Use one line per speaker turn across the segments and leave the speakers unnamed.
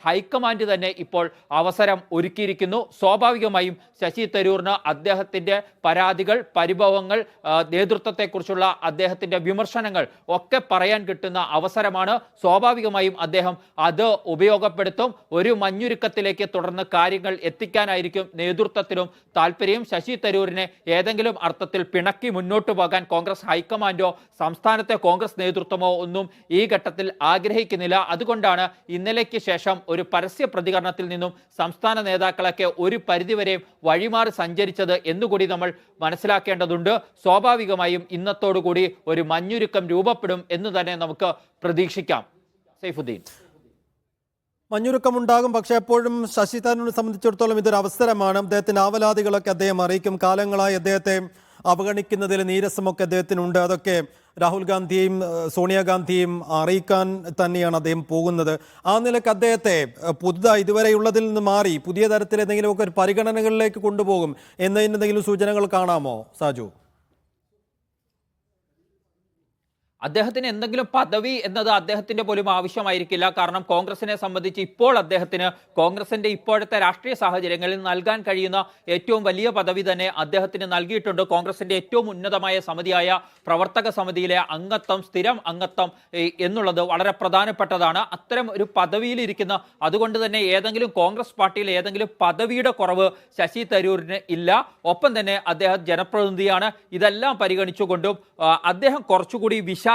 High command തന്നെ ഇപ്പോൾ അവസരം ഒരുക്കിയിരിക്കുന്നു. സ്വാഭാവികമായും ശശി തരൂരിന് അദ്ദേഹത്തിൻ്റെ പരാതികൾ, പരിഭവങ്ങൾ, നേതൃത്വത്തെക്കുറിച്ചുള്ള അദ്ദേഹത്തിൻ്റെ വിമർശനങ്ങൾ ഒക്കെ പറയാൻ കിട്ടുന്ന അവസരമാണ്. സ്വാഭാവികമായും അദ്ദേഹം അത് ഉപയോഗപ്പെടുത്തും. ഒരു മഞ്ഞുരുക്കത്തിലേക്ക് തുടർന്ന് കാര്യങ്ങൾ എത്തിക്കാനായിരിക്കും നേതൃത്വത്തിനും താല്പര്യം. ശശി തരൂരിനെ ഏതെങ്കിലും അർത്ഥത്തിൽ പിണക്കി മുന്നോട്ട് പോകാൻ കോൺഗ്രസ് ഹൈക്കമാൻഡോ സംസ്ഥാനത്തെ കോൺഗ്രസ് നേതൃത്വമോ ഒന്നും ഈ ഘട്ടത്തിൽ ആഗ്രഹിക്കുന്നില്ല. അതുകൊണ്ടാണ് ഇന്നലേക്ക് ശേഷം ഒരു പരസ്യ പ്രതികരണത്തിൽ നിന്നും സംസ്ഥാന നേതാക്കളൊക്കെ ഒരു പരിധിവരെയും വഴിമാറി സഞ്ചരിച്ചത് എന്നുകൂടി നമ്മൾ മനസ്സിലാക്കേണ്ടതുണ്ട്. സ്വാഭാവികമായും ഇന്നത്തോടുകൂടി ഒരു മഞ്ഞുരുക്കം രൂപപ്പെടും എന്ന് തന്നെ നമുക്ക് പ്രതീക്ഷിക്കാം. സൈഫുദ്ദീൻ,
മഞ്ഞുരുക്കമുണ്ടാകും. പക്ഷേ എപ്പോഴും ശശി തരൂരിനെ സംബന്ധിച്ചിടത്തോളം ഇതൊരു അവസരമാണ്. അദ്ദേഹത്തിന് ആവലാതികളൊക്കെ അദ്ദേഹം അറിയിക്കും. കാലങ്ങളായി അദ്ദേഹത്തെ അവഗണിക്കുന്നതിൽ നീരസമൊക്കെ അദ്ദേഹത്തിനുണ്ട്. അതൊക്കെ രാഹുൽ ഗാന്ധിയെയും സോണിയാഗാന്ധിയെയും അറിയിക്കാൻ തന്നെയാണ് അദ്ദേഹം പോകുന്നത്. ആ നിലക്ക് അദ്ദേഹത്തെ പുതുതായി ഇതുവരെയുള്ളതിൽ നിന്ന് മാറി പുതിയ തരത്തിൽ എന്തെങ്കിലുമൊക്കെ ഒരു പരിഗണനകളിലേക്ക് കൊണ്ടുപോകും എന്നതിന് എന്തെങ്കിലും സൂചനകൾ കാണാമോ സാജു?
അദ്ദേഹത്തിന് എന്തെങ്കിലും പദവി എന്നത് അദ്ദേഹത്തിന്റെ പോലും ആവശ്യമായിരിക്കില്ല. കാരണം കോൺഗ്രസിനെ സംബന്ധിച്ച് ഇപ്പോൾ അദ്ദേഹത്തിന് കോൺഗ്രസിന്റെ ഇപ്പോഴത്തെ രാഷ്ട്രീയ സാഹചര്യങ്ങളിൽ നൽകാൻ കഴിയുന്ന ഏറ്റവും വലിയ പദവി തന്നെ അദ്ദേഹത്തിന് നൽകിയിട്ടുണ്ട്. കോൺഗ്രസിന്റെ ഏറ്റവും ഉന്നതമായ സമിതിയായ പ്രവർത്തക സമിതിയിലെ അംഗത്വം, സ്ഥിരം അംഗത്വം എന്നുള്ളത് വളരെ പ്രധാനപ്പെട്ടതാണ്. അത്തരം ഒരു പദവിയിലിരിക്കുന്ന, അതുകൊണ്ട് തന്നെ ഏതെങ്കിലും കോൺഗ്രസ് പാർട്ടിയിൽ ഏതെങ്കിലും പദവിയുടെ കുറവ് ശശി തരൂരിന് ഇല്ല. ഒപ്പം തന്നെ അദ്ദേഹം ജനപ്രതിനിധിയാണ്. ഇതെല്ലാം പരിഗണിച്ചുകൊണ്ടും അദ്ദേഹം കുറച്ചുകൂടി വിശാലമായ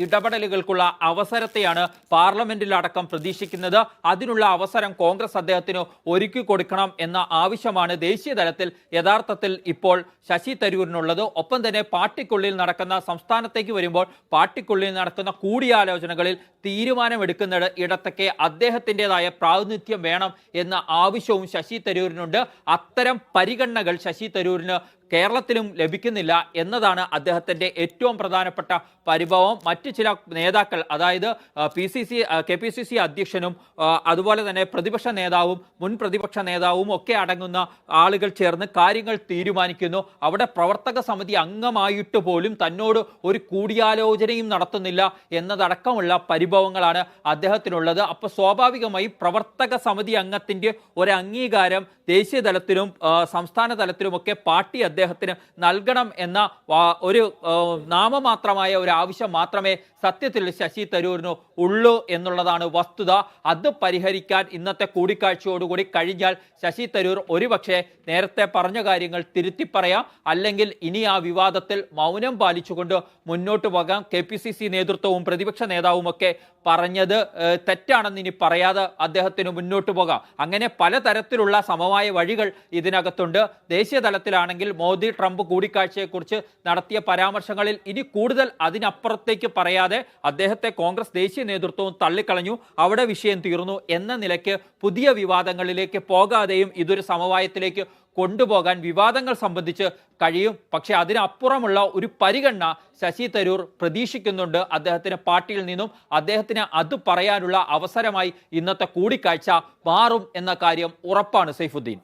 ഇടപെടലുകൾക്കുള്ള അവസരത്തെയാണ് പാർലമെന്റിലടക്കം പ്രതീക്ഷിക്കുന്നത്. അതിനുള്ള അവസരം കോൺഗ്രസ് അദ്ദേഹത്തിന് ഒരുക്കി കൊടുക്കണം എന്ന ആവശ്യമാണ് ദേശീയ തലത്തിൽ യഥാർത്ഥത്തിൽ ഇപ്പോൾ ശശി തരൂരിനുള്ളത്. ഒപ്പം തന്നെ പാർട്ടിക്കുള്ളിൽ നടക്കുന്ന, സംസ്ഥാനത്തേക്ക് വരുമ്പോൾ പാർട്ടിക്കുള്ളിൽ നടക്കുന്ന കൂടിയാലോചനകളിൽ തീരുമാനമെടുക്കുന്നത് ഇടത്തൊക്കെ അദ്ദേഹത്തിൻ്റെതായ പ്രാതിനിധ്യം വേണം എന്ന ആവശ്യവും ശശി തരൂരിനുണ്ട്. അത്തരം പരിഗണനകൾ ശശി തരൂരിന് കേരളത്തിലും ലഭിക്കുന്നില്ല എന്നതാണ് അദ്ദേഹത്തിൻ്റെ ഏറ്റവും പ്രധാനപ്പെട്ട പരിഭവം. മറ്റ് ചില നേതാക്കൾ, അതായത് KPCC അധ്യക്ഷനും അതുപോലെ തന്നെ പ്രതിപക്ഷ നേതാവും മുൻ പ്രതിപക്ഷ നേതാവും ഒക്കെ അടങ്ങുന്ന ആളുകൾ ചേർന്ന് കാര്യങ്ങൾ തീരുമാനിക്കുന്നു. അവിടെ പ്രവർത്തക സമിതി അംഗമായിട്ട് പോലും തന്നോട് ഒരു കൂടിയാലോചനയും നടത്തുന്നില്ല എന്നതടക്കമുള്ള പരിഭവങ്ങളാണ് അദ്ദേഹത്തിനുള്ളത്. അപ്പോൾ സ്വാഭാവികമായി പ്രവർത്തക സമിതി അംഗത്തിൻ്റെ ഒരു അംഗീകാരം ദേശീയ തലത്തിലും സംസ്ഥാന തലത്തിലുമൊക്കെ പാർട്ടി അദ്ദേഹത്തിന് നൽകണം എന്ന ഒരു നാമമാത്രമായ ഒരു ആവശ്യം മാത്രമേ സത്യത്തിൽ ശശി തരൂരിന് ഉള്ളൂ എന്നുള്ളതാണ് വസ്തുത. അത് പരിഹരിക്കാൻ ഇന്നത്തെ കൂടിക്കാഴ്ചയോടുകൂടി കഴിഞ്ഞാൽ ശശി തരൂർ ഒരുപക്ഷെ നേരത്തെ പറഞ്ഞ കാര്യങ്ങൾ തിരുത്തി പറയാം, അല്ലെങ്കിൽ ഇനി ആ വിവാദത്തിൽ മൗനം പാലിച്ചുകൊണ്ട് മുന്നോട്ട് പോകാം. KPCC നേതൃത്വവും പ്രതിപക്ഷ നേതാവും ഒക്കെ പറഞ്ഞത് തെറ്റാണെന്ന് ഇനി പറയാതെ അദ്ദേഹത്തിന് മുന്നോട്ട് പോകാം. അങ്ങനെ പലതരത്തിലുള്ള സമമായ വഴികൾ ഇതിനകത്തുണ്ട്. ദേശീയ തലത്തിലാണെങ്കിൽ മോദി ട്രംപ് കൂടിക്കാഴ്ചയെക്കുറിച്ച് നടത്തിയ പരാമർശങ്ങളിൽ ഇനി കൂടുതൽ അതിനപ്പുറത്തേക്ക് പറയാതെ അദ്ദേഹത്തെ കോൺഗ്രസ് ദേശീയ നേതൃത്വവും തള്ളിക്കളഞ്ഞു. അവിടെ വിഷയം തീർന്നു എന്ന നിലയ്ക്ക് പുതിയ വിവാദങ്ങളിലേക്ക് പോകാതെയും ഇതൊരു സമവായത്തിലേക്ക് കൊണ്ടുപോകാൻ വിവാദങ്ങൾ സംബന്ധിച്ച് കഴിയും. പക്ഷേ അതിനപ്പുറമുള്ള ഒരു പരിഗണന ശശി തരൂർ പ്രതീക്ഷിക്കുന്നുണ്ട് അദ്ദേഹത്തിന് പാർട്ടിയിൽ നിന്നും. അദ്ദേഹത്തിന് അത് പറയാനുള്ള അവസരമായി ഇന്നത്തെ കൂടിക്കാഴ്ച മാറും എന്ന കാര്യം ഉറപ്പാണ്. സൈഫുദ്ദീൻ.